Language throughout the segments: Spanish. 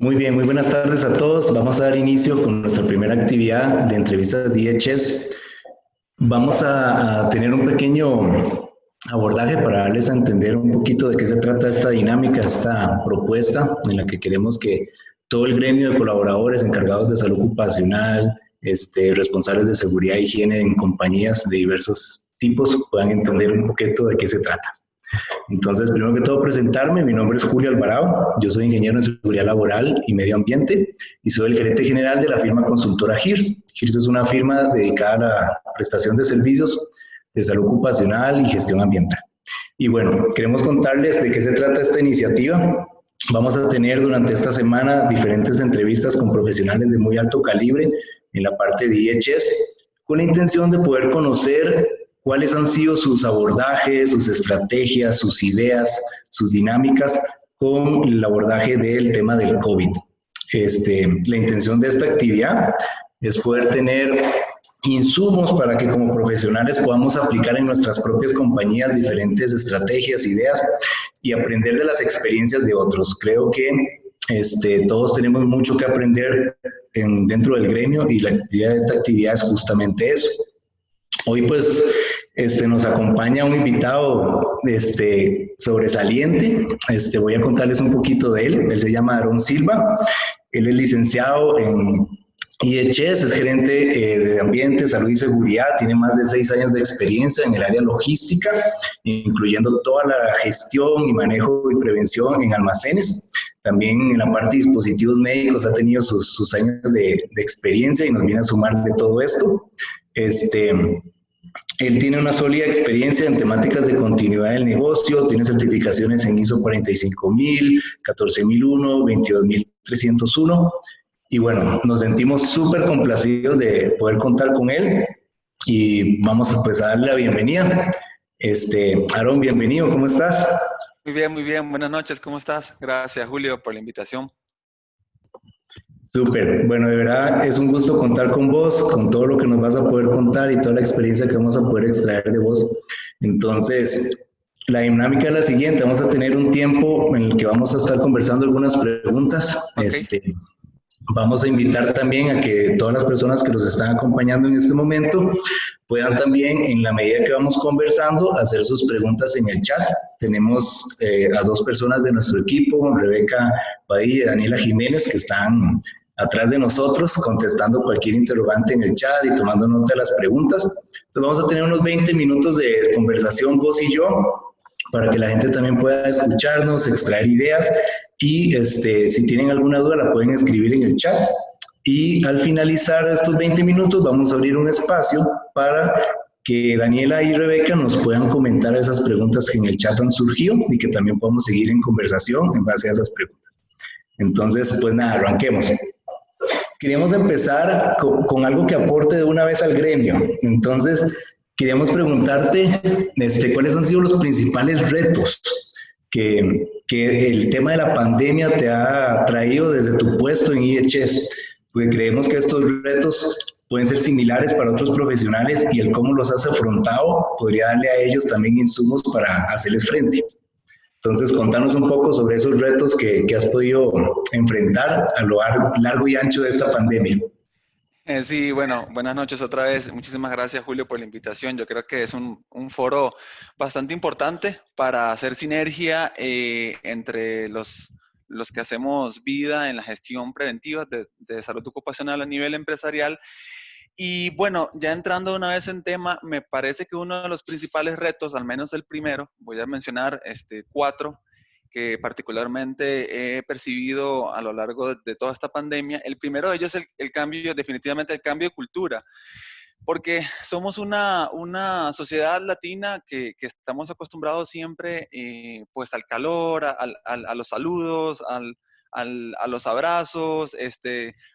Muy bien, muy buenas tardes a todos. Vamos a dar inicio con nuestra primera actividad de entrevistas de IHS. Vamos a tener un pequeño abordaje para darles a entender un poquito de qué se trata esta dinámica, esta propuesta en la que queremos que todo el gremio de colaboradores encargados de salud ocupacional, responsables de seguridad e higiene en compañías de diversos tipos puedan entender un poquito de qué se trata. Entonces, primero que todo, presentarme. Mi nombre es Julio Alvarado. Yo soy ingeniero en seguridad laboral y medio ambiente y soy el gerente general de la firma consultora HIRS. HIRS es una firma dedicada a la prestación de servicios de salud ocupacional y gestión ambiental. Y bueno, queremos contarles de qué se trata esta iniciativa. Vamos a tener durante esta semana diferentes entrevistas con profesionales de muy alto calibre en la parte de IHS, con la intención de poder conocer cuáles han sido sus abordajes, sus estrategias, sus ideas, sus dinámicas con el abordaje del tema del COVID. La intención de esta actividad es poder tener insumos para que como profesionales podamos aplicar en nuestras propias compañías diferentes estrategias, ideas y aprender de las experiencias de otros. Creo que todos tenemos mucho que aprender dentro del gremio y la actividad de esta actividad es justamente eso. Hoy pues nos acompaña un invitado sobresaliente. Voy a contarles un poquito de él. Él se llama Aarón Silva. Él es licenciado en IHS, es gerente de ambiente, salud y seguridad. Tiene más de 6 años de experiencia en el área logística, incluyendo toda la gestión y manejo y prevención en almacenes. También en la parte de dispositivos médicos ha tenido sus años de experiencia y nos viene a sumar de todo esto. Él tiene una sólida experiencia en temáticas de continuidad del negocio, tiene certificaciones en ISO 45000, 14001, 22301. Y bueno, nos sentimos súper complacidos de poder contar con él y vamos pues a darle la bienvenida. Aarón, bienvenido, ¿cómo estás? Muy bien, muy bien. Buenas noches, ¿cómo estás? Gracias, Julio, por la invitación. Súper, bueno, de verdad es un gusto contar con vos, con todo lo que nos vas a poder contar y toda la experiencia que vamos a poder extraer de vos. Entonces, la dinámica es la siguiente, vamos a tener un tiempo en el que vamos a estar conversando algunas preguntas. Okay. Vamos a invitar también a que todas las personas que nos están acompañando en este momento puedan también, en la medida que vamos conversando, hacer sus preguntas en el chat. Tenemos a 2 personas de nuestro equipo, Rebeca Padilla y Daniela Jiménez, que están atrás de nosotros contestando cualquier interrogante en el chat y tomando nota de las preguntas. Entonces vamos a tener unos 20 minutos de conversación vos y yo, para que la gente también pueda escucharnos, extraer ideas y si tienen alguna duda la pueden escribir en el chat. Y al finalizar estos 20 minutos vamos a abrir un espacio para que Daniela y Rebeca nos puedan comentar esas preguntas que en el chat han surgido y que también podamos seguir en conversación en base a esas preguntas. Entonces, pues nada, arranquemos. Queríamos empezar con algo que aporte de una vez al gremio. Entonces, queríamos preguntarte cuáles han sido los principales retos que el tema de la pandemia te ha traído desde tu puesto en IHS, porque creemos que estos retos pueden ser similares para otros profesionales y el cómo los has afrontado podría darle a ellos también insumos para hacerles frente. Entonces, contanos un poco sobre esos retos que has podido enfrentar a lo largo y ancho de esta pandemia. Sí, bueno, buenas noches otra vez. Muchísimas gracias, Julio, por la invitación. Yo creo que es un foro bastante importante para hacer sinergia entre los que hacemos vida en la gestión preventiva de salud ocupacional a nivel empresarial. Y bueno, ya entrando una vez en tema, me parece que uno de los principales retos, al menos el primero, voy a mencionar 4 que particularmente he percibido a lo largo de toda esta pandemia. El primero de ellos es el cambio, definitivamente el cambio de cultura, porque somos una sociedad latina que estamos acostumbrados siempre pues al calor, a los saludos, a los abrazos,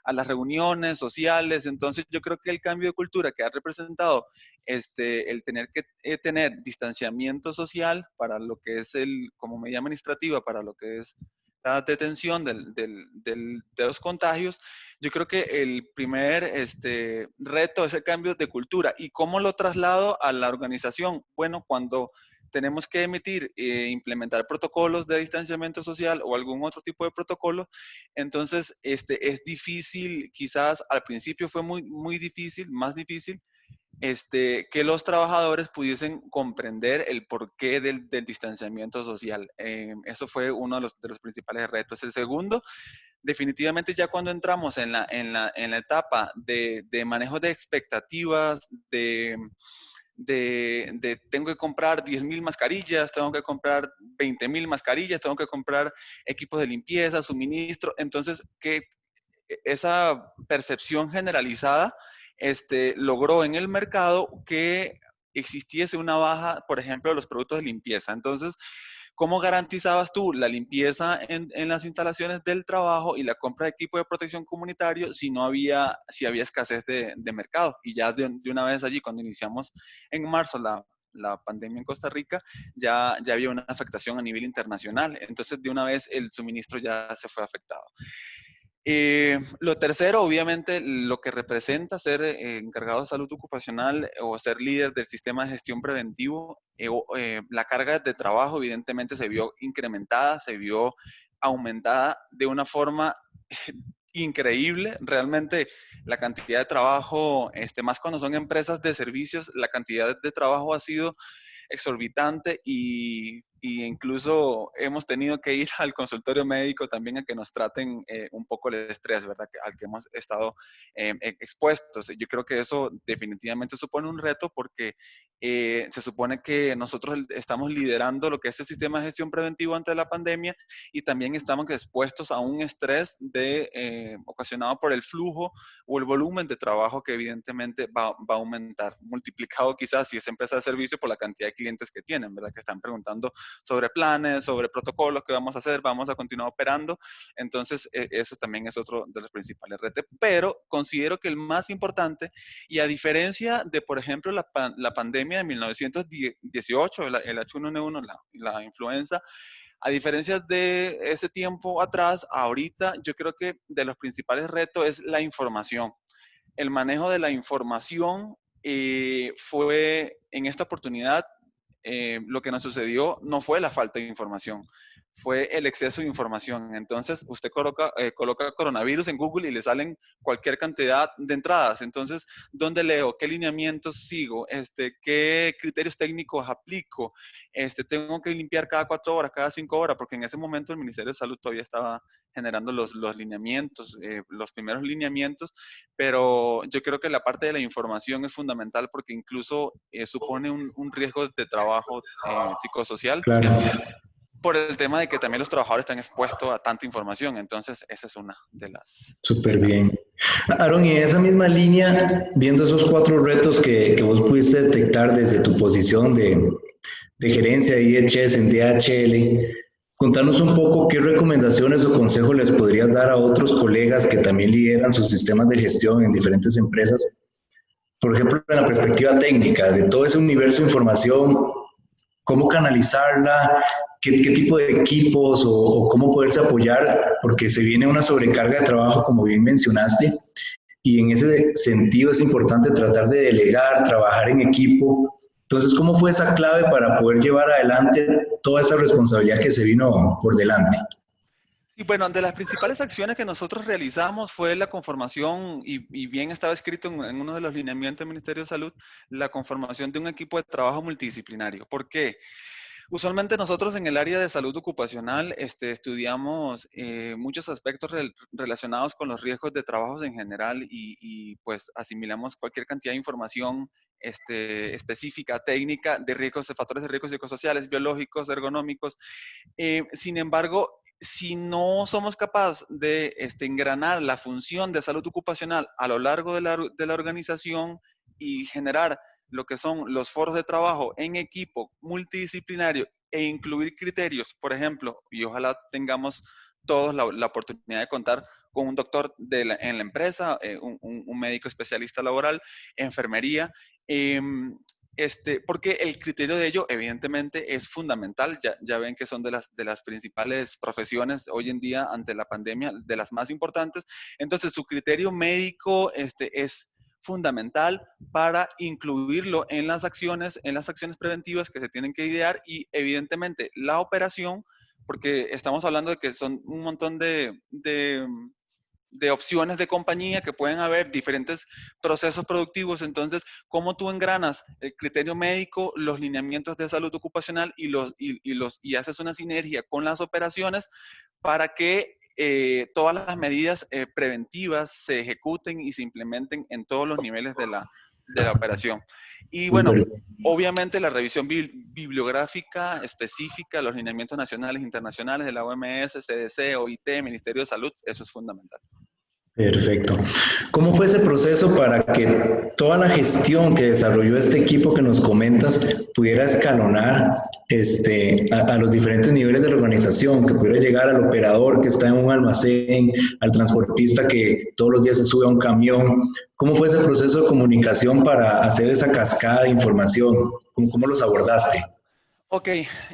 a las reuniones sociales. Entonces yo creo que el cambio de cultura que ha representado el tener que tener distanciamiento social para lo que es como medida administrativa, para lo que es la detención de los contagios, yo creo que el primer reto es el cambio de cultura. ¿Y cómo lo traslado a la organización? Bueno, cuando tenemos que emitir, implementar protocolos de distanciamiento social o algún otro tipo de protocolo. Entonces, es difícil, quizás al principio fue muy difícil, más difícil, que los trabajadores pudiesen comprender el porqué del distanciamiento social. Eso fue uno de los principales retos. El segundo, definitivamente ya cuando entramos en la etapa de manejo de expectativas, tengo que comprar 10,000 mascarillas, tengo que comprar 20,000 mascarillas, tengo que comprar equipos de limpieza, suministro. Entonces, que esa percepción generalizada logró en el mercado que existiese una baja, por ejemplo, de los productos de limpieza. Entonces, ¿cómo garantizabas tú la limpieza en las instalaciones del trabajo y la compra de equipo de protección comunitario si había escasez de mercado? Y ya de una vez allí, cuando iniciamos en marzo la pandemia en Costa Rica, ya había una afectación a nivel internacional. Entonces, de una vez el suministro ya se fue afectado. Lo tercero, obviamente, lo que representa ser encargado de salud ocupacional o ser líder del sistema de gestión preventivo, la carga de trabajo evidentemente se vio incrementada, se vio aumentada de una forma increíble. Realmente la cantidad de trabajo, más cuando son empresas de servicios, la cantidad de trabajo ha sido exorbitante y incluso hemos tenido que ir al consultorio médico también a que nos traten un poco el estrés, ¿verdad? Al que hemos estado expuestos. Yo creo que eso definitivamente supone un reto porque se supone que nosotros estamos liderando lo que es el sistema de gestión preventivo ante la pandemia y también estamos expuestos a un estrés ocasionado por el flujo o el volumen de trabajo que evidentemente va a aumentar, multiplicado quizás si es empresa de servicio por la cantidad de clientes que tienen, ¿verdad? Que están preguntando sobre planes, sobre protocolos que vamos a hacer, vamos a continuar operando. Entonces, eso también es otro de los principales retos. Pero considero que el más importante, y a diferencia de, por ejemplo, la pandemia de 1918, el H1N1, la influenza, a diferencia de ese tiempo atrás, ahorita yo creo que de los principales retos es la información. El manejo de la información fue en esta oportunidad, lo que nos sucedió no fue la falta de información, fue el exceso de información. Entonces, usted coloca coronavirus en Google y le salen cualquier cantidad de entradas. Entonces, ¿dónde leo? ¿Qué lineamientos sigo? ¿Qué criterios técnicos aplico? Tengo que limpiar cada 4 horas, cada 5 horas, porque en ese momento el Ministerio de Salud todavía estaba generando los lineamientos, los primeros lineamientos, pero yo creo que la parte de la información es fundamental porque incluso supone un riesgo de trabajo psicosocial Claro, por el tema de que también los trabajadores están expuestos a tanta información. Entonces, esa es una súper de bien. las. Aaron, y en esa misma línea, viendo esos 4 retos que vos pudiste detectar desde tu posición de gerencia de IHS en DHL, contanos un poco qué recomendaciones o consejos les podrías dar a otros colegas que también lideran sus sistemas de gestión en diferentes empresas. Por ejemplo, en la perspectiva técnica de todo ese universo de información, cómo canalizarla, qué tipo de equipos o cómo poderse apoyar, porque se viene una sobrecarga de trabajo, como bien mencionaste, y en ese sentido es importante tratar de delegar, trabajar en equipo. Entonces, ¿cómo fue esa clave para poder llevar adelante toda esa responsabilidad que se vino por delante? Y bueno, de las principales acciones que nosotros realizamos fue la conformación, y bien estaba escrito en uno de los lineamientos del Ministerio de Salud, la conformación de un equipo de trabajo multidisciplinario. ¿Por qué? Usualmente nosotros en el área de salud ocupacional estudiamos muchos aspectos relacionados con los riesgos de trabajos en general pues asimilamos cualquier cantidad de información específica, técnica, de riesgos, de factores de riesgos psicosociales, biológicos, ergonómicos. Sin embargo, si no somos capaces de engranar la función de salud ocupacional a lo largo de la organización y generar lo que son los foros de trabajo en equipo multidisciplinario e incluir criterios, por ejemplo, y ojalá tengamos todos la oportunidad de contar con un doctor en la empresa, un médico especialista laboral, enfermería, eh, porque el criterio de ello evidentemente es fundamental. Ya ven que son de las principales profesiones hoy en día ante la pandemia, de las más importantes. Entonces, su criterio médico es fundamental para incluirlo en las acciones preventivas que se tienen que idear y evidentemente la operación, porque estamos hablando de que son un montón de opciones de compañía que pueden haber diferentes procesos productivos. Entonces, ¿cómo tú engranas el criterio médico, los lineamientos de salud ocupacional y haces una sinergia con las operaciones para que todas las medidas preventivas se ejecuten y se implementen en todos los niveles de la operación? Y bueno, obviamente la revisión bibliográfica específica, los lineamientos nacionales e internacionales de la OMS, CDC, OIT, Ministerio de Salud, eso es fundamental. Perfecto. ¿Cómo fue ese proceso para que toda la gestión que desarrolló este equipo que nos comentas pudiera escalonar a los diferentes niveles de la organización, que pudiera llegar al operador que está en un almacén, al transportista que todos los días se sube a un camión? ¿Cómo fue ese proceso de comunicación para hacer esa cascada de información? ¿Cómo los abordaste? Ok,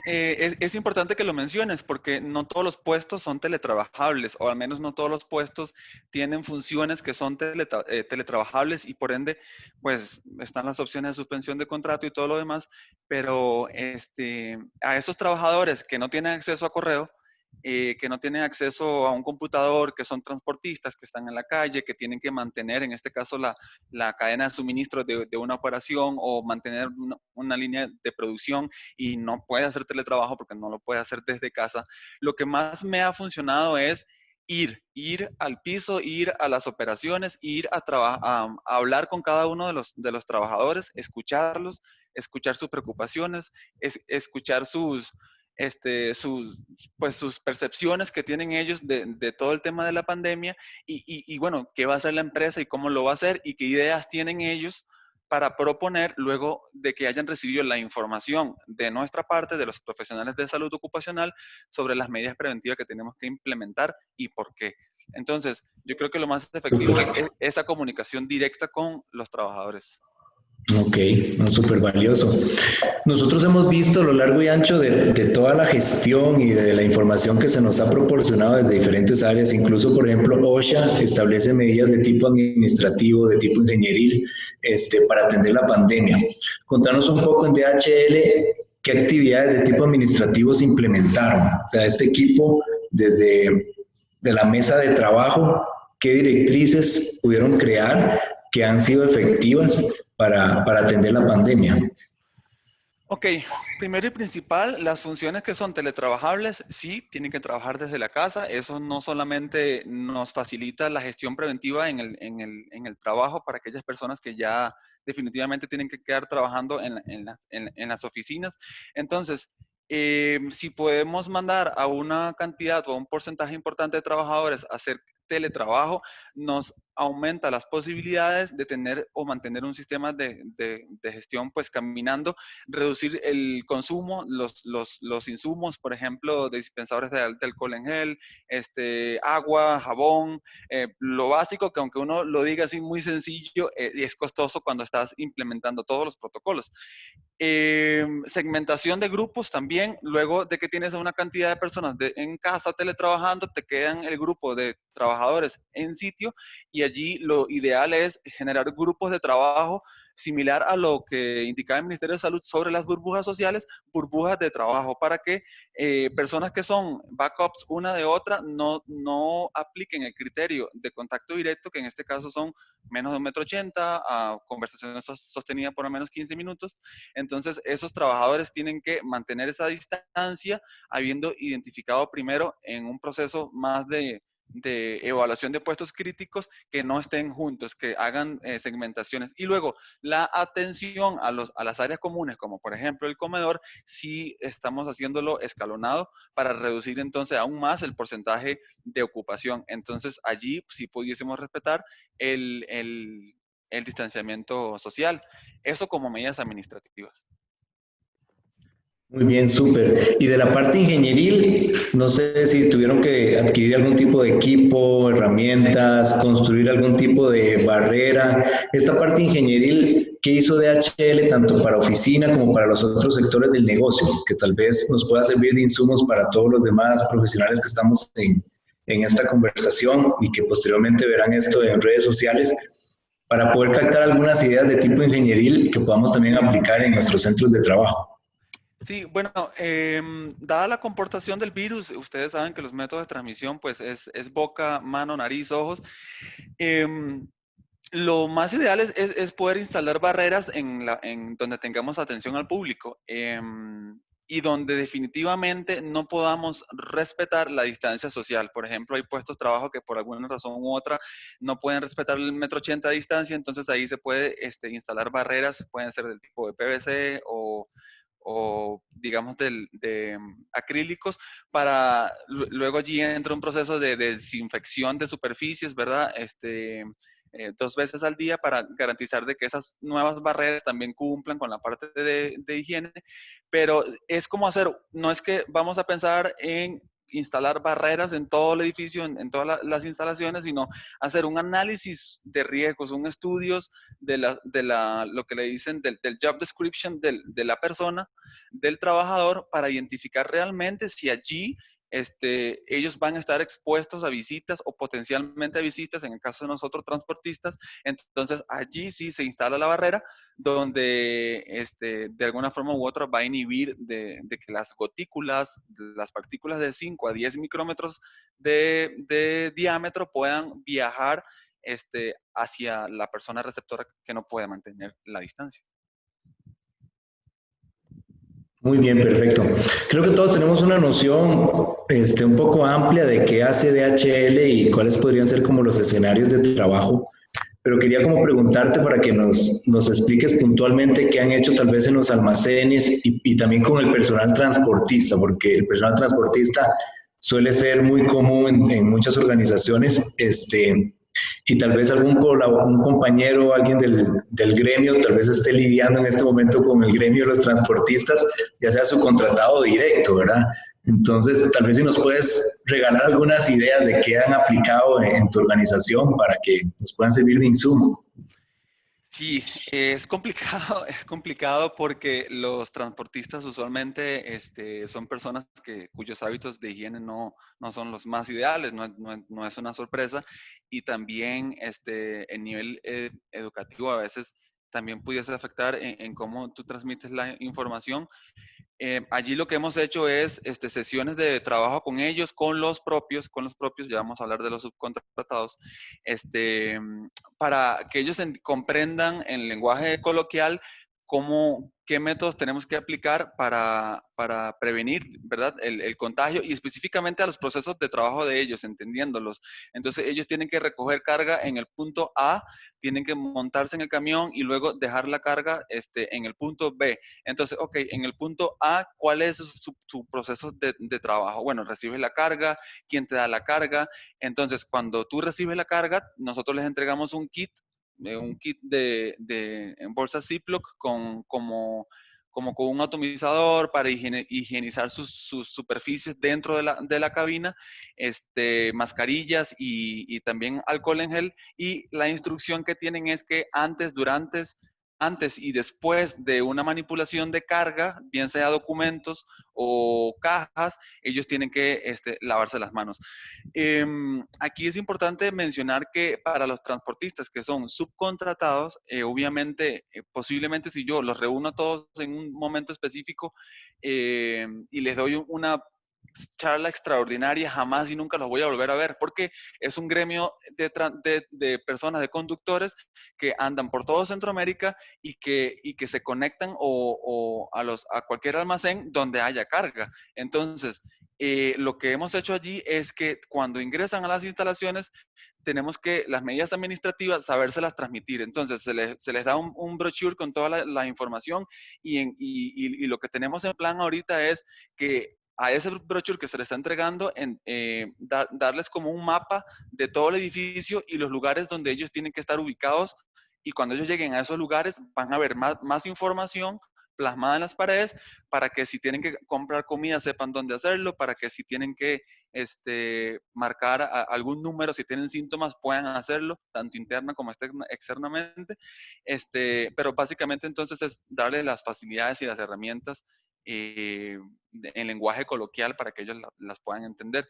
es importante que lo menciones porque no todos los puestos son teletrabajables, o al menos no todos los puestos tienen funciones que son teletrabajables, y por ende, pues están las opciones de suspensión de contrato y todo lo demás, pero a esos trabajadores que no tienen acceso a correo, que no tienen acceso a un computador, que son transportistas, que están en la calle, que tienen que mantener, en este caso, la cadena de suministro de una operación, o mantener una línea de producción, y no puede hacer teletrabajo porque no lo puede hacer desde casa. Lo que más me ha funcionado es ir al piso, ir a las operaciones, ir a hablar con cada uno de los trabajadores, escucharlos, escuchar sus preocupaciones, escuchar sus percepciones que tienen ellos de todo el tema de la pandemia, y bueno, qué va a hacer la empresa y cómo lo va a hacer y qué ideas tienen ellos para proponer luego de que hayan recibido la información de nuestra parte, de los profesionales de salud ocupacional, sobre las medidas preventivas que tenemos que implementar y por qué. Entonces, yo creo que lo más efectivo es esa comunicación directa con los trabajadores. Ok, no, súper valioso. Nosotros hemos visto a lo largo y ancho de toda la gestión y de la información que se nos ha proporcionado desde diferentes áreas. Incluso, por ejemplo, OSHA establece medidas de tipo administrativo, de tipo ingenieril, para atender la pandemia. Contanos un poco en DHL qué actividades de tipo administrativo se implementaron. O sea, este equipo, desde de la mesa de trabajo, qué directrices pudieron crear que han sido efectivas para atender la pandemia. Ok, primero y principal, las funciones que son teletrabajables, sí, tienen que trabajar desde la casa. Eso no solamente nos facilita la gestión preventiva en el trabajo para aquellas personas que ya definitivamente tienen que quedar trabajando en las oficinas. Entonces, si podemos mandar a una cantidad o a un porcentaje importante de trabajadores a hacer teletrabajo, nos aumenta las posibilidades de tener o mantener un sistema de gestión pues caminando, reducir el consumo, los insumos, por ejemplo, de dispensadores de alcohol en gel, agua, jabón, lo básico, que aunque uno lo diga así muy sencillo, es costoso cuando estás implementando todos los protocolos. Segmentación de grupos también. Luego de que tienes una cantidad de personas en casa teletrabajando, te quedan el grupo de trabajadores en sitio, y allí lo ideal es generar grupos de trabajo similar a lo que indicaba el Ministerio de Salud sobre las burbujas sociales, burbujas de trabajo, para que personas que son backups una de otra no apliquen el criterio de contacto directo, que en este caso son menos de 1,80 m, a conversaciones sostenidas por al menos 15 minutos. Entonces, esos trabajadores tienen que mantener esa distancia, habiendo identificado primero en un proceso más de evaluación de puestos críticos, que no estén juntos, que hagan segmentaciones. Y luego, la atención a las áreas comunes, como por ejemplo el comedor, sí estamos haciéndolo escalonado para reducir entonces aún más el porcentaje de ocupación. Entonces, allí sí pudiésemos respetar el distanciamiento social. Eso como medidas administrativas. Muy bien, súper. Y de la parte ingenieril, no sé si tuvieron que adquirir algún tipo de equipo, herramientas, construir algún tipo de barrera. Esta parte ingenieril, ¿qué hizo DHL tanto para oficina como para los otros sectores del negocio? Que tal vez nos pueda servir de insumos para todos los demás profesionales que estamos en esta conversación y que posteriormente verán esto en redes sociales. para poder captar algunas ideas de tipo ingenieril que podamos también aplicar en nuestros centros de trabajo. Sí, bueno, dada la comportación del virus, ustedes saben que los métodos de transmisión pues es boca, mano, nariz, ojos. Em, lo más ideal es poder instalar barreras en donde tengamos atención al público y donde definitivamente no podamos respetar la distancia social. Por ejemplo, hay puestos de trabajo que por alguna razón u otra no pueden respetar el 1,80 m de distancia, entonces ahí se puede instalar barreras, pueden ser del tipo de PVC o digamos de acrílicos, para luego allí entra un proceso de desinfección de superficies, ¿verdad? 2 veces al día para garantizar de que esas nuevas barreras también cumplan con la parte de higiene, pero es como hacer, no es que vamos a pensar en instalar barreras en todo el edificio, en todas las instalaciones, sino hacer un análisis de riesgos, un estudios lo que le dicen del job description de la persona, del trabajador, para identificar realmente si allí ellos van a estar expuestos a visitas o potencialmente a visitas, en el caso de nosotros transportistas. Entonces allí sí se instala la barrera donde de alguna forma u otra va a inhibir de que las gotículas, las partículas de 5 a 10 micrómetros de diámetro puedan viajar hacia la persona receptora que no puede mantener la distancia. Muy bien, perfecto. Creo que todos tenemos una noción un poco amplia de qué hace DHL y cuáles podrían ser como los escenarios de trabajo, pero quería como preguntarte para que nos expliques puntualmente qué han hecho tal vez en los almacenes y también con el personal transportista, porque el personal transportista suele ser muy común en muchas organizaciones, y tal vez un compañero, alguien del gremio, tal vez esté lidiando en este momento con el gremio de los transportistas, ya sea su contratado directo, ¿verdad? Entonces, tal vez si nos puedes regalar algunas ideas de qué han aplicado en tu organización para que nos puedan servir de insumo. Sí, es complicado, es complicado porque los transportistas usualmente son personas cuyos hábitos de higiene no son los más ideales, no es una sorpresa. Y también el nivel educativo a veces también pudiese afectar en cómo tú transmites la información. Allí lo que hemos hecho es sesiones de trabajo con ellos, con los propios, ya vamos a hablar de los subcontratados, para que ellos comprendan en lenguaje coloquial qué métodos tenemos que aplicar para prevenir, ¿verdad? El contagio y específicamente a los procesos de trabajo de ellos, entendiéndolos. Entonces ellos tienen que recoger carga en el punto A, tienen que montarse en el camión y luego dejar la carga en el punto B. Entonces, ok, en el punto A, ¿cuál es su proceso de trabajo? Bueno, recibes la carga, ¿quién te da la carga? Entonces, cuando tú recibes la carga, nosotros les entregamos un kit en bolsa Ziploc como con un atomizador para higienizar sus superficies dentro de la cabina, mascarillas y también alcohol en gel. Y la instrucción que tienen es que antes y después de una manipulación de carga, bien sea documentos o cajas, ellos tienen que lavarse las manos. Aquí es importante mencionar que para los transportistas que son subcontratados, obviamente, posiblemente si yo los reúno a todos en un momento específico y les doy una charla extraordinaria, jamás y nunca los voy a volver a ver, porque es un gremio de personas, de conductores que andan por todo Centroamérica y que se conectan a cualquier almacén donde haya carga. Entonces, lo que hemos hecho allí es que cuando ingresan a las instalaciones, tenemos que las medidas administrativas sabérselas transmitir. Entonces, se les da un brochure con toda la información y lo que tenemos en plan ahorita es que a ese brochure que se le está entregando, darles como un mapa de todo el edificio y los lugares donde ellos tienen que estar ubicados. Y cuando ellos lleguen a esos lugares, van a ver más información plasmada en las paredes para que si tienen que comprar comida sepan dónde hacerlo, para que si tienen que marcar algún número, si tienen síntomas, puedan hacerlo, tanto interna como externamente. Pero básicamente entonces es darle las facilidades y las herramientas en lenguaje coloquial para que ellos las puedan entender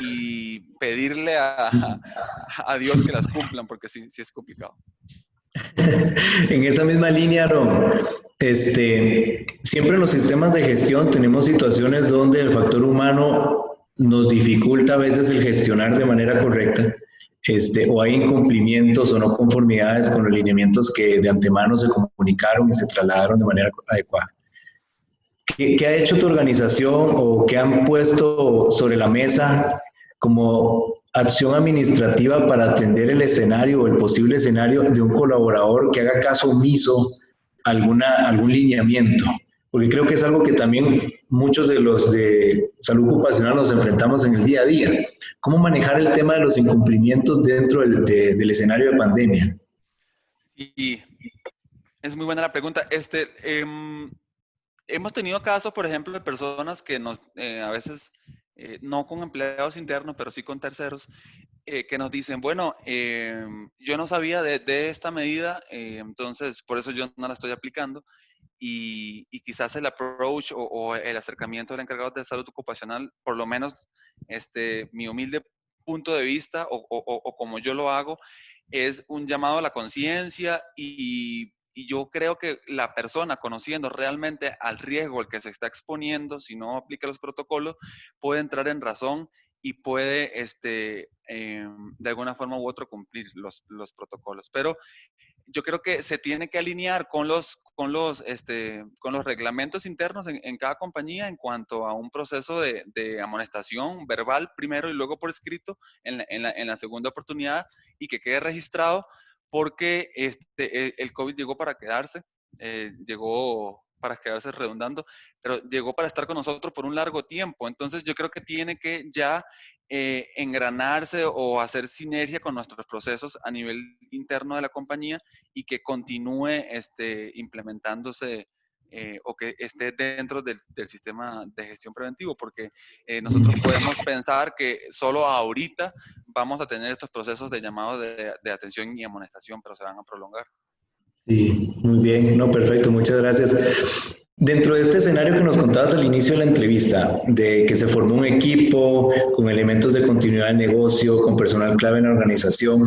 y pedirle a Dios que las cumplan, porque sí es complicado. En esa misma línea, Aaron, siempre en los sistemas de gestión tenemos situaciones donde el factor humano nos dificulta a veces el gestionar de manera correcta, o hay incumplimientos o no conformidades con los lineamientos que de antemano se comunicaron y se trasladaron de manera adecuada. ¿Qué ha hecho tu organización o qué han puesto sobre la mesa como acción administrativa para atender el escenario o el posible escenario de un colaborador que haga caso omiso a algún lineamiento? Porque creo que es algo que también muchos de los de salud ocupacional nos enfrentamos en el día a día. ¿Cómo manejar el tema de los incumplimientos dentro del escenario de pandemia? Y es muy buena la pregunta. Hemos tenido casos, por ejemplo, de personas que a veces, no con empleados internos, pero sí con terceros, que nos dicen, bueno, yo no sabía de esta medida, entonces por eso yo no la estoy aplicando. Y quizás el approach o el acercamiento del encargado de salud ocupacional, por lo menos mi humilde punto de vista o como yo lo hago, es un llamado a la conciencia y yo creo que la persona conociendo realmente al riesgo al que se está exponiendo, si no aplica los protocolos, puede entrar en razón y puede de alguna forma u otra cumplir los protocolos. Pero yo creo que se tiene que alinear con los reglamentos internos en cada compañía en cuanto a un proceso de amonestación verbal primero y luego por escrito en la segunda oportunidad y que quede registrado porque el COVID llegó para quedarse, llegó para quedarse redundando, pero llegó para estar con nosotros por un largo tiempo. Entonces yo creo que tiene que ya engranarse o hacer sinergia con nuestros procesos a nivel interno de la compañía y que continúe implementándose o que esté dentro del sistema de gestión preventivo, porque nosotros podemos pensar que solo ahorita vamos a tener estos procesos de llamado de atención y amonestación, pero se van a prolongar. Sí, muy bien, no, perfecto, muchas gracias. Dentro de este escenario que nos contabas al inicio de la entrevista, de que se formó un equipo con elementos de continuidad del negocio, con personal clave en la organización,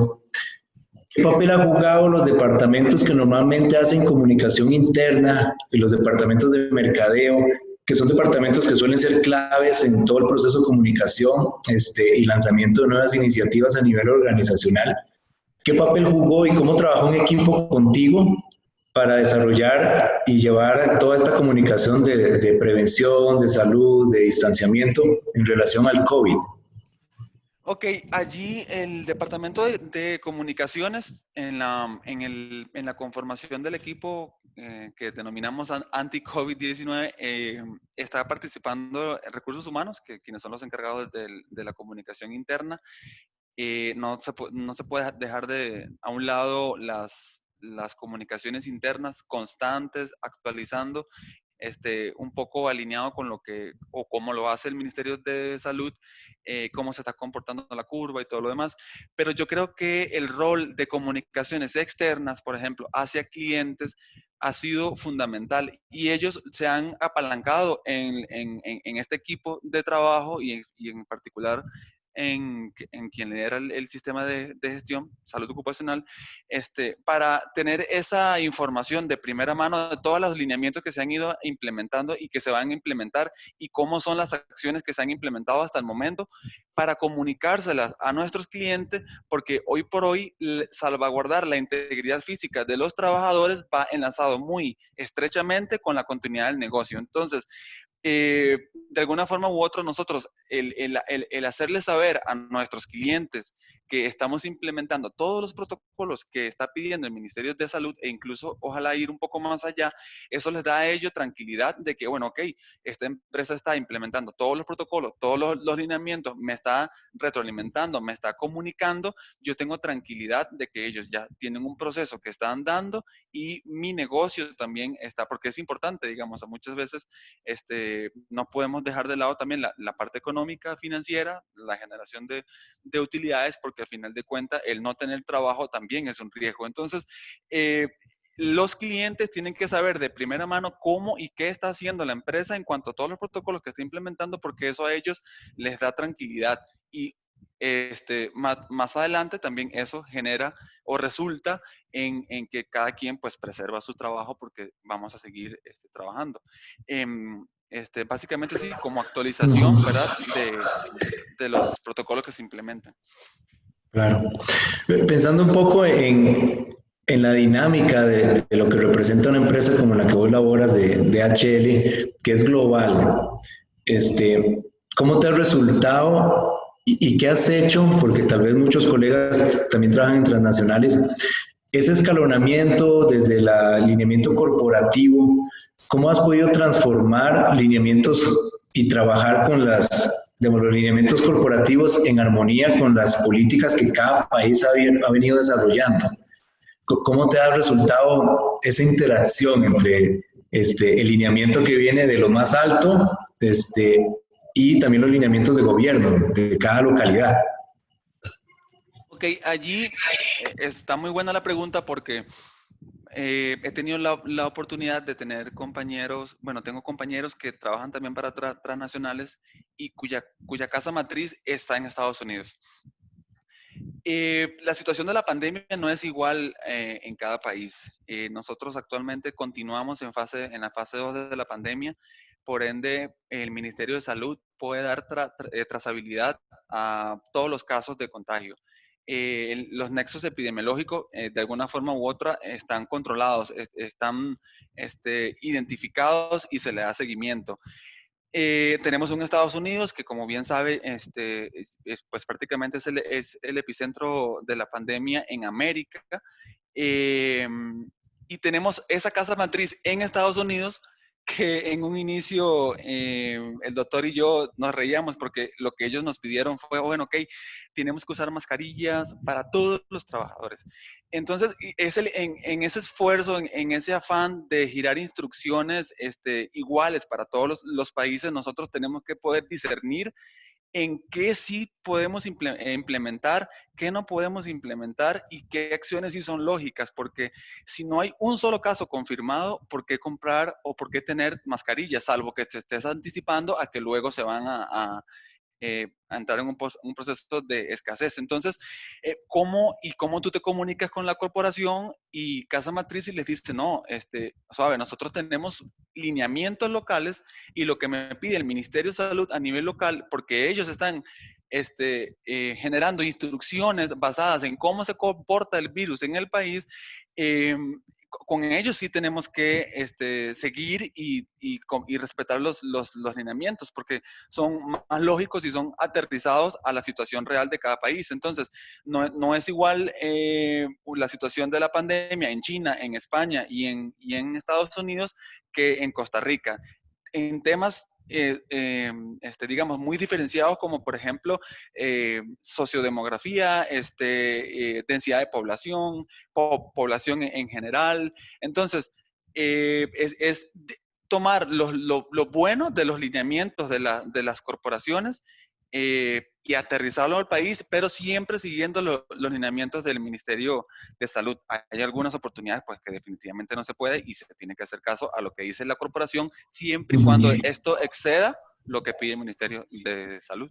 ¿qué papel ha jugado los departamentos que normalmente hacen comunicación interna y los departamentos de mercadeo, que son departamentos que suelen ser claves en todo el proceso de comunicación y lanzamiento de nuevas iniciativas a nivel organizacional? ¿Qué papel jugó y cómo trabajó un equipo contigo para desarrollar y llevar toda esta comunicación de prevención, de salud, de distanciamiento en relación al COVID? Ok, allí el departamento de comunicaciones en la conformación del equipo que denominamos anti-COVID-19 está participando recursos humanos, quienes son los encargados de la comunicación interna. No se puede dejar a un lado las comunicaciones internas constantes, actualizando, un poco alineado con lo que, o como lo hace el Ministerio de Salud, cómo se está comportando la curva y todo lo demás. Pero yo creo que el rol de comunicaciones externas, por ejemplo, hacia clientes, ha sido fundamental y ellos se han apalancado en este equipo de trabajo y en particular en quien lidera el sistema de gestión, salud ocupacional, para tener esa información de primera mano de todos los lineamientos que se han ido implementando y que se van a implementar y cómo son las acciones que se han implementado hasta el momento para comunicárselas a nuestros clientes, porque hoy por hoy salvaguardar la integridad física de los trabajadores va enlazado muy estrechamente con la continuidad del negocio. Entonces, de alguna forma u otra, nosotros, el hacerles saber a nuestros clientes que estamos implementando todos los protocolos que está pidiendo el Ministerio de Salud e incluso ojalá ir un poco más allá, eso les da a ellos tranquilidad de que, bueno, ok, esta empresa está implementando todos los protocolos, todos los lineamientos, me está retroalimentando, me está comunicando, yo tengo tranquilidad de que ellos ya tienen un proceso que están dando y mi negocio también está, porque es importante, digamos, a muchas veces no podemos dejar de lado también la parte económica, financiera, la generación de utilidades, porque al final de cuentas el no tener trabajo también es un riesgo. Entonces, los clientes tienen que saber de primera mano cómo y qué está haciendo la empresa en cuanto a todos los protocolos que está implementando, porque eso a ellos les da tranquilidad. Y más adelante también eso genera o resulta en que cada quien pues preserva su trabajo porque vamos a seguir trabajando. Básicamente sí, como actualización, Ujú. ¿verdad? De los protocolos que se implementan. Claro. Pensando un poco en la dinámica de lo que representa una empresa como la que vos laboras de HL, que es global, este, ¿cómo te ha resultado y qué has hecho? Porque tal vez muchos colegas también trabajan en transnacionales. Ese escalonamiento desde el alineamiento corporativo, ¿cómo has podido transformar lineamientos y trabajar con digamos, los lineamientos corporativos en armonía con las políticas que cada país ha venido desarrollando? ¿Cómo te ha resultado esa interacción entre el lineamiento que viene de lo más alto y también los lineamientos de gobierno de cada localidad? Ok, allí está muy buena la pregunta porque he tenido la oportunidad de tener compañeros, bueno, tengo compañeros que trabajan también para transnacionales y cuya casa matriz está en Estados Unidos. La situación de la pandemia no es igual en cada país. Nosotros actualmente continuamos en la fase 2 de la pandemia, por ende el Ministerio de Salud puede dar trazabilidad a todos los casos de contagio. Los nexos epidemiológicos, de alguna forma u otra, están controlados, están identificados y se le da seguimiento. Tenemos un Estados Unidos que, como bien sabe, pues prácticamente es el epicentro de la pandemia en América. Eh, y tenemos esa casa matriz en Estados Unidos que en un inicio el doctor y yo nos reíamos porque lo que ellos nos pidieron fue, bueno, ok, tenemos que usar mascarillas para todos los trabajadores. Entonces, en ese esfuerzo, en ese afán de girar instrucciones iguales para todos los países, nosotros tenemos que poder discernir en qué sí podemos implementar, qué no podemos implementar y qué acciones sí son lógicas, porque si no hay un solo caso confirmado, ¿por qué comprar o por qué tener mascarillas? Salvo que te estés anticipando a que luego se van a entrar en un proceso de escasez. Entonces, ¿cómo tú te comunicas con la corporación y casa matriz y les dices, no, suave, nosotros tenemos lineamientos locales y lo que me pide el Ministerio de Salud a nivel local, porque ellos están generando instrucciones basadas en cómo se comporta el virus en el país, con ellos sí tenemos que seguir y respetar los lineamientos, porque son más lógicos y son aterrizados a la situación real de cada país. Entonces, no es igual la situación de la pandemia en China, en España y en Estados Unidos que en Costa Rica. En temas digamos, muy diferenciados como por ejemplo sociodemografía, densidad de población, población en general. Entonces, es tomar lo bueno de los lineamientos de las corporaciones y aterrizarlo al país, pero siempre siguiendo los lineamientos del Ministerio de Salud. Hay algunas oportunidades pues que definitivamente no se puede y se tiene que hacer caso a lo que dice la corporación, siempre y cuando Ujú. esto exceda lo que pide el Ministerio de Salud.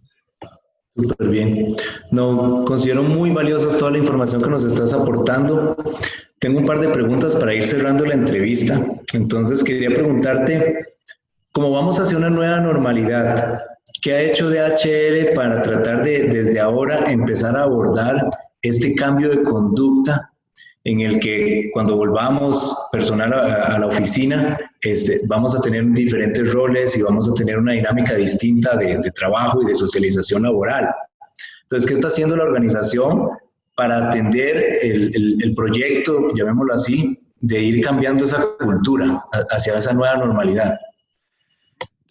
Súper bien. No, considero muy valiosas toda la información que nos estás aportando. Tengo un par de preguntas para ir cerrando la entrevista. Entonces, quería preguntarte, ¿cómo vamos hacia una nueva normalidad? ¿Qué ha hecho DHL para tratar de, desde ahora, empezar a abordar este cambio de conducta en el que cuando volvamos personal a la oficina, vamos a tener diferentes roles y vamos a tener una dinámica distinta de trabajo y de socialización laboral? Entonces, ¿qué está haciendo la organización para atender el proyecto, llamémoslo así, de ir cambiando esa cultura hacia esa nueva normalidad?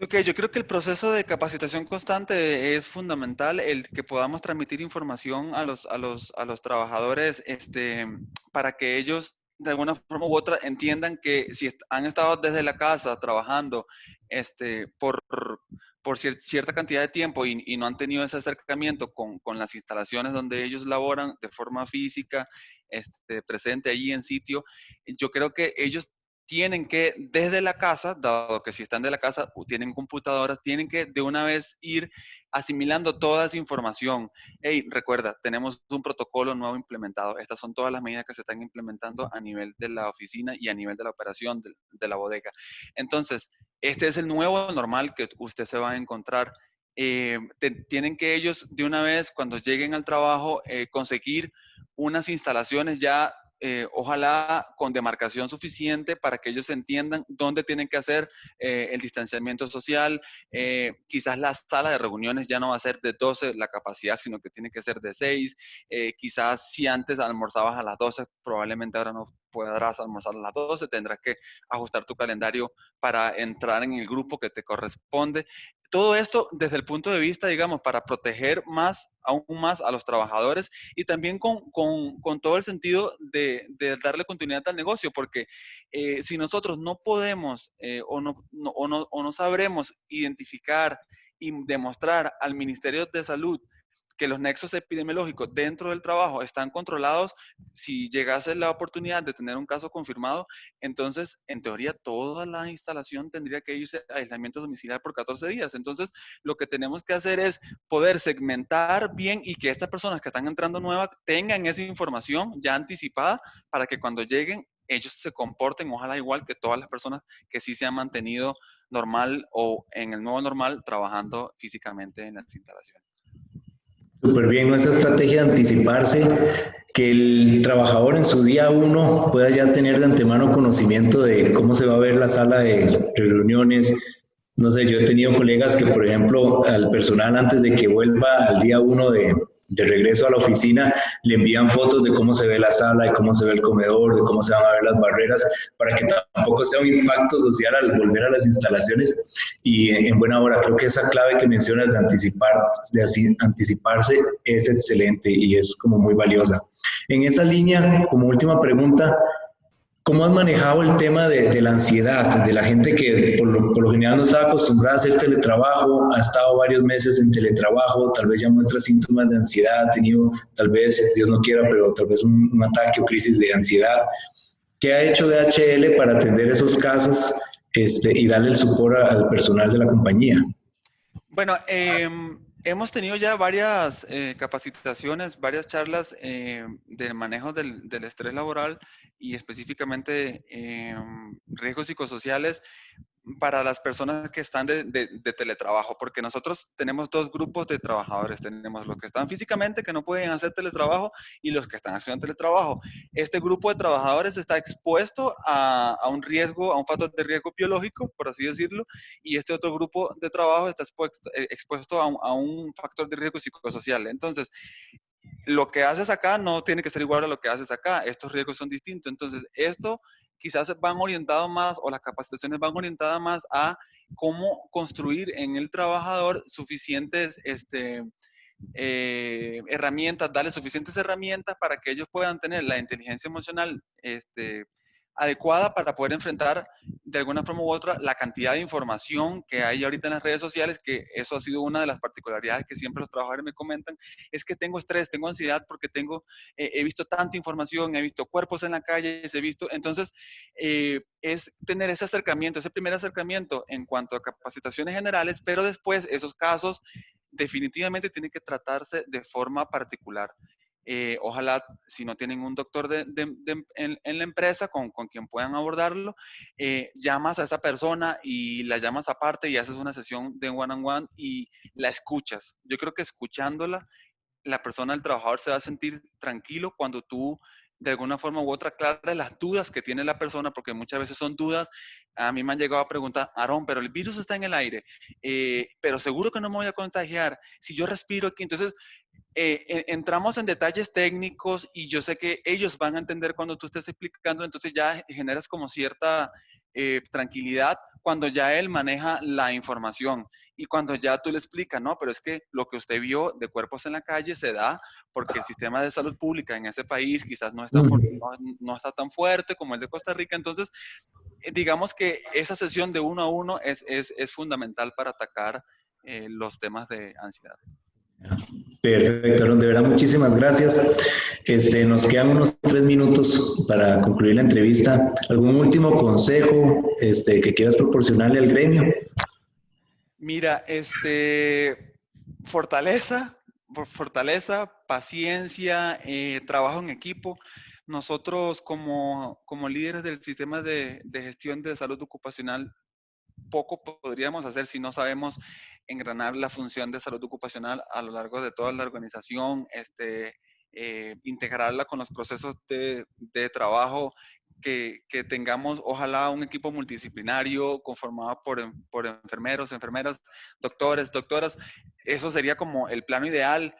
Ok, yo creo que el proceso de capacitación constante es fundamental, el que podamos transmitir información a los trabajadores, para que ellos de alguna forma u otra entiendan que si han estado desde la casa trabajando este, por, por cierta cantidad de tiempo y no han tenido ese acercamiento con las instalaciones donde ellos laboran de forma física, presente allí en sitio, yo creo que ellos tienen que desde la casa, dado que si están de la casa tienen computadoras, tienen que de una vez ir asimilando toda esa información. Hey, recuerda, tenemos un protocolo nuevo implementado. Estas son todas las medidas que se están implementando a nivel de la oficina y a nivel de la operación de la bodega. Entonces, este es el nuevo normal que usted se va a encontrar. Tienen que ellos de una vez, cuando lleguen al trabajo, conseguir unas instalaciones ya ojalá con demarcación suficiente para que ellos entiendan dónde tienen que hacer el distanciamiento social. Quizás la sala de reuniones ya no va a ser de 12 la capacidad, sino que tiene que ser de 6. Quizás si antes almorzabas a las 12, probablemente ahora no podrás almorzar a las 12, tendrás que ajustar tu calendario para entrar en el grupo que te corresponde. Todo esto desde el punto de vista, digamos, para proteger aún más a los trabajadores y también con todo el sentido de darle continuidad al negocio, porque si nosotros no podemos o no sabremos identificar y demostrar al Ministerio de Salud que los nexos epidemiológicos dentro del trabajo están controlados, si llegase la oportunidad de tener un caso confirmado, entonces, en teoría, toda la instalación tendría que irse a aislamiento domiciliar por 14 días. Entonces, lo que tenemos que hacer es poder segmentar bien y que estas personas que están entrando nuevas tengan esa información ya anticipada para que cuando lleguen, ellos se comporten, ojalá igual que todas las personas que sí se han mantenido normal o en el nuevo normal trabajando físicamente en las instalaciones. Súper bien, ¿no? Esa estrategia de anticiparse, que el trabajador en su día uno pueda ya tener de antemano conocimiento de cómo se va a ver la sala de reuniones. No sé, yo he tenido colegas que, por ejemplo, al personal antes de que vuelva al día uno de regreso a la oficina, le envían fotos de cómo se ve la sala, de cómo se ve el comedor, de cómo se van a ver las barreras, para que tampoco sea un impacto social al volver a las instalaciones. Y en buena hora, creo que esa clave que mencionas de anticiparse es excelente y es como muy valiosa. En esa línea, como última pregunta, ¿cómo has manejado el tema de la ansiedad, de la gente que por lo general no estaba acostumbrada a hacer teletrabajo, ha estado varios meses en teletrabajo, tal vez ya muestra síntomas de ansiedad, ha tenido tal vez, Dios no quiera, pero tal vez un ataque o crisis de ansiedad? ¿Qué ha hecho DHL para atender esos casos y darle el soporte al personal de la compañía? Bueno, hemos tenido ya varias capacitaciones, varias charlas del manejo del estrés laboral y específicamente riesgos psicosociales para las personas que están de teletrabajo, porque nosotros tenemos dos grupos de trabajadores. Tenemos los que están físicamente, que no pueden hacer teletrabajo, y los que están haciendo teletrabajo. Este grupo de trabajadores está expuesto a un riesgo, a un factor de riesgo biológico, por así decirlo, y este otro grupo de trabajo está expuesto a un factor de riesgo psicosocial. Entonces, lo que haces acá no tiene que ser igual a lo que haces acá. Estos riesgos son distintos. Entonces, esto quizás van orientados más, o las capacitaciones van orientadas más a cómo construir en el trabajador suficientes herramientas, darle suficientes herramientas para que ellos puedan tener la inteligencia emocional adecuada para poder enfrentar de alguna forma u otra la cantidad de información que hay ahorita en las redes sociales, que eso ha sido una de las particularidades que siempre los trabajadores me comentan, es que tengo estrés, tengo ansiedad porque he visto tanta información, he visto cuerpos en la calle, he visto, entonces es tener ese acercamiento, ese primer acercamiento en cuanto a capacitaciones generales, pero después esos casos definitivamente tienen que tratarse de forma particular. Ojalá, si no tienen un doctor en la empresa con quien puedan abordarlo, llamas a esa persona y la llamas aparte y haces una sesión de one-on-one y la escuchas. Yo creo que escuchándola, la persona, el trabajador, se va a sentir tranquilo cuando tú de alguna forma u otra aclaras las dudas que tiene la persona, porque muchas veces son dudas. A mí me han llegado a preguntar, Aarón, pero el virus está en el aire, pero seguro que no me voy a contagiar si yo respiro aquí. Entonces, entramos en detalles técnicos y yo sé que ellos van a entender cuando tú estés explicando, entonces ya generas como cierta tranquilidad cuando ya él maneja la información y cuando ya tú le explicas, no, pero es que lo que usted vio de cuerpos en la calle se da porque el sistema de salud pública en ese país quizás no está tan fuerte como el de Costa Rica, entonces digamos que esa sesión de uno a uno es fundamental para atacar los temas de ansiedad. Perfecto, Aaron, de verdad muchísimas gracias. Nos quedan unos 3 minutos para concluir la entrevista. ¿Algún último consejo que quieras proporcionarle al gremio? Mira, fortaleza, fortaleza, paciencia, trabajo en equipo. Nosotros como líderes del sistema de gestión de salud ocupacional, poco podríamos hacer si no sabemos engranar la función de salud ocupacional a lo largo de toda la organización, integrarla con los procesos de trabajo, que tengamos ojalá un equipo multidisciplinario conformado por enfermeros, enfermeras, doctores, doctoras. Eso sería como el plano ideal.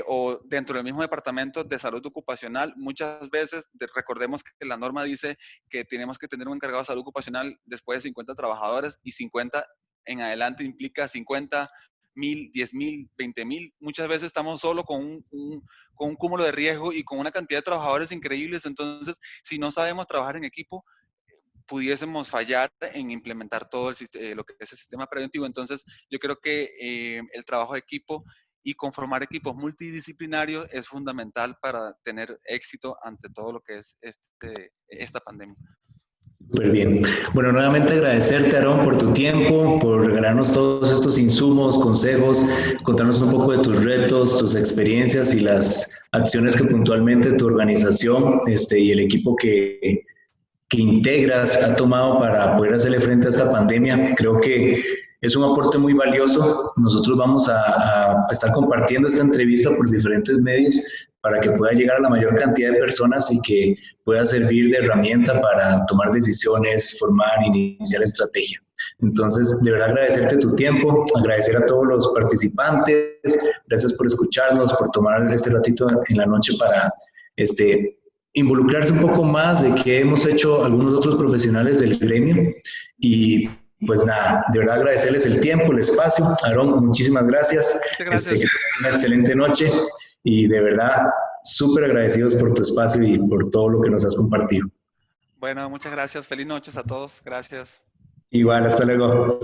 O dentro del mismo departamento de salud ocupacional, muchas veces recordemos que la norma dice que tenemos que tener un encargado de salud ocupacional después de 50 trabajadores, y 50 en adelante implica 50.000, 10.000, 20.000. Muchas veces estamos solo con un cúmulo de riesgo y con una cantidad de trabajadores increíbles. Entonces, si no sabemos trabajar en equipo, pudiésemos fallar en implementar todo lo que es el sistema preventivo. Entonces, yo creo que el trabajo de equipo y conformar equipos multidisciplinarios es fundamental para tener éxito ante todo lo que es esta pandemia. Súper bien. Bueno, nuevamente agradecerte, Aarón, por tu tiempo, por regalarnos todos estos insumos, consejos, contarnos un poco de tus retos, tus experiencias y las acciones que puntualmente tu organización y el equipo que integras ha tomado para poder hacerle frente a esta pandemia. Creo que es un aporte muy valioso. Nosotros vamos a estar compartiendo esta entrevista por diferentes medios para que pueda llegar a la mayor cantidad de personas y que pueda servir de herramienta para tomar decisiones, formar, iniciar estrategia. Entonces, de verdad agradecerte tu tiempo, agradecer a todos los participantes, gracias por escucharnos, por tomar este ratito en la noche para involucrarse un poco más de qué hemos hecho algunos otros profesionales del gremio. Y pues nada, de verdad agradecerles el tiempo, el espacio. Aarón, muchísimas gracias. Muchas gracias. Que tengas una excelente noche y de verdad súper agradecidos por tu espacio y por todo lo que nos has compartido. Bueno, muchas gracias. Feliz noches a todos. Gracias. Igual, hasta luego.